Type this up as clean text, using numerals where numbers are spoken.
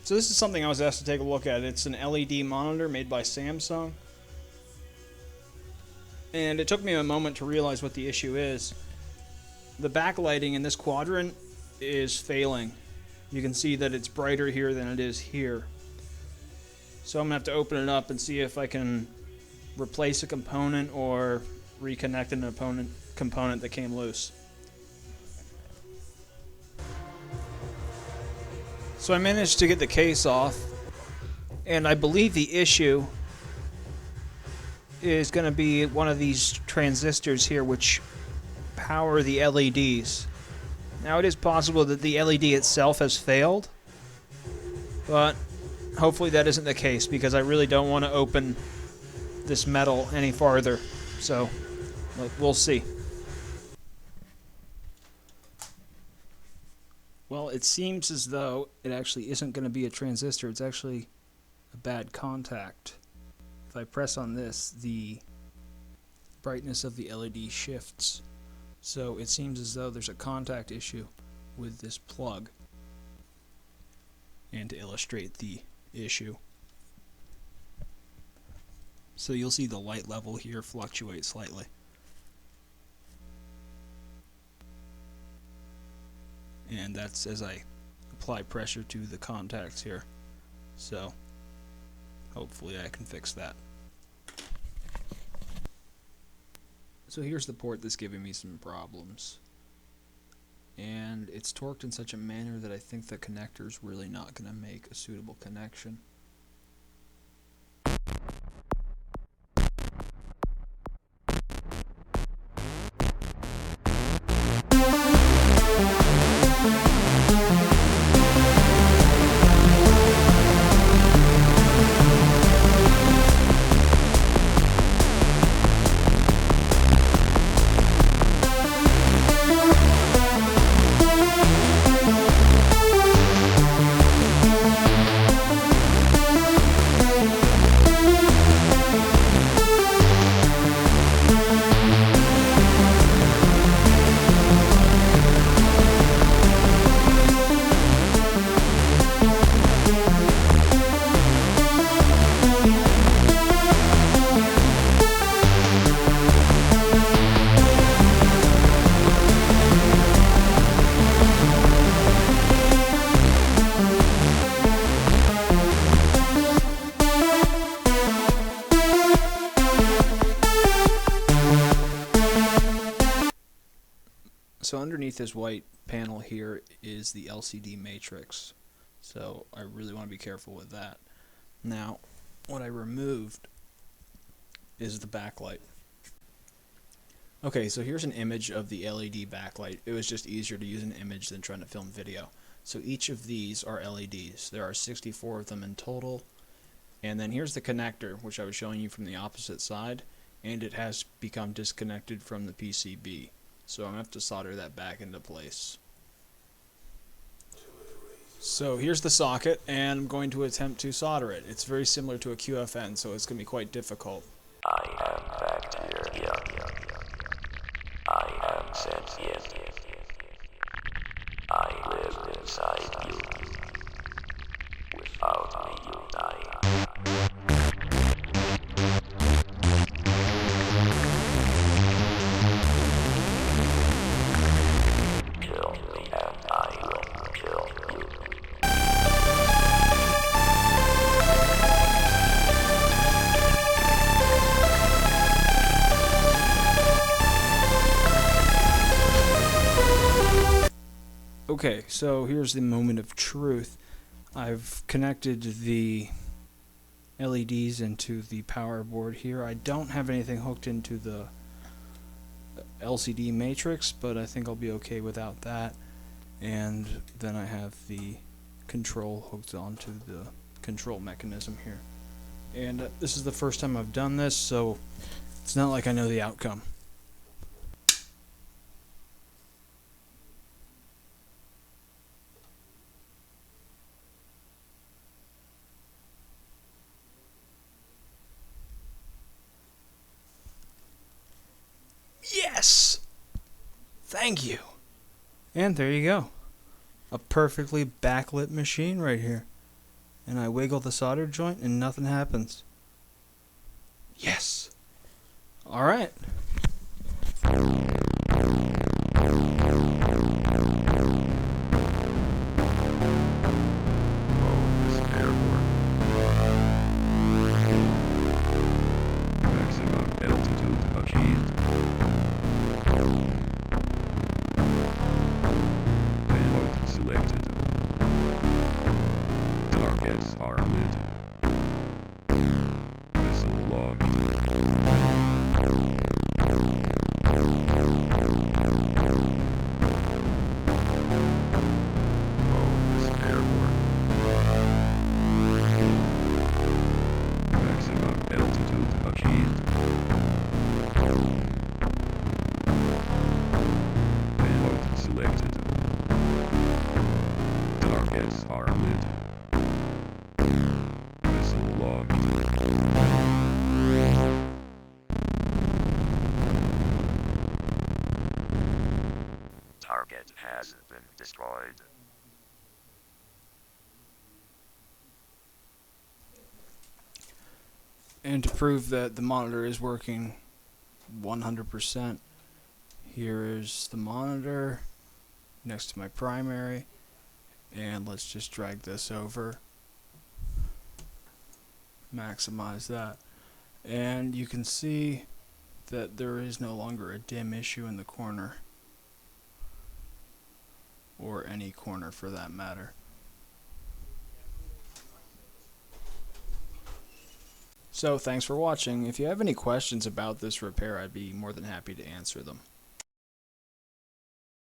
So this is something I was asked to take a look at. It's an LED monitor made by Samsung. And it took me a moment to realize what the issue is. The backlighting in this quadrant is failing. You can see that it's brighter here than it is here. So I'm going to have to open it up and see if I can replace a component or reconnect an component that came loose. So I managed to get the case off, and I believe the issue is going to be one of these transistors here which power the LEDs. Now it is possible that the LED itself has failed, but hopefully that isn't the case because I really don't want to open this metal any farther. So we'll see. Well, it seems as though it actually isn't going to be a transistor. It's actually a bad contact. If I press on this, the brightness of the LED shifts. So it seems as though there's a contact issue with this plug. And to illustrate the issue, so you'll see the light level here fluctuate slightly. And that's as I apply pressure to the contacts here. So hopefully I can fix that. So here's the port that's giving me some problems. And it's torqued in such a manner that I think the connector's really not going to make a suitable connection. So underneath this white panel here is the LCD matrix. So I really want to be careful with that. Now, what I removed is the backlight. Okay, so here's an image of the LED backlight. It was just easier to use an image than trying to film video. So each of these are LEDs. There are 64 of them in total. And then here's the connector, which I was showing you from the opposite side, and it has become disconnected from the PCB. So I'm going to have to solder that back into place. So here's the socket, and I'm going to attempt to solder it. It's very similar to a QFN, so it's going to be quite difficult. I am bacteria. I am sentient. I live inside you. Without me, you die. Kill me and I will kill you. Okay, so here's the moment of truth. I've connected the LEDs into the power board here. I don't have anything hooked into the LCD matrix, but I think I'll be okay without that. And then I have the control hooked onto the control mechanism here. And this is the first time I've done this, so it's not like I know the outcome. Yes! Thank you! And there you go. A perfectly backlit machine right here. and I wiggle the solder joint and nothing happens. Yes! Alright. Maximum altitude achieved. Payload selected. Targets are lit. Missile launched. Bonus airborne. Maximum altitude achieved. Payload selected. Targets are lit. Missile launched. Target has been destroyed. And to prove that the monitor is working 100%, here is the monitor next to my primary, and let's just drag this over, maximize that, and you can see that there is no longer a dim issue in the corner, or any corner for that matter. So thanks for watching. If you have any questions about this repair, I'd be more than happy to answer them.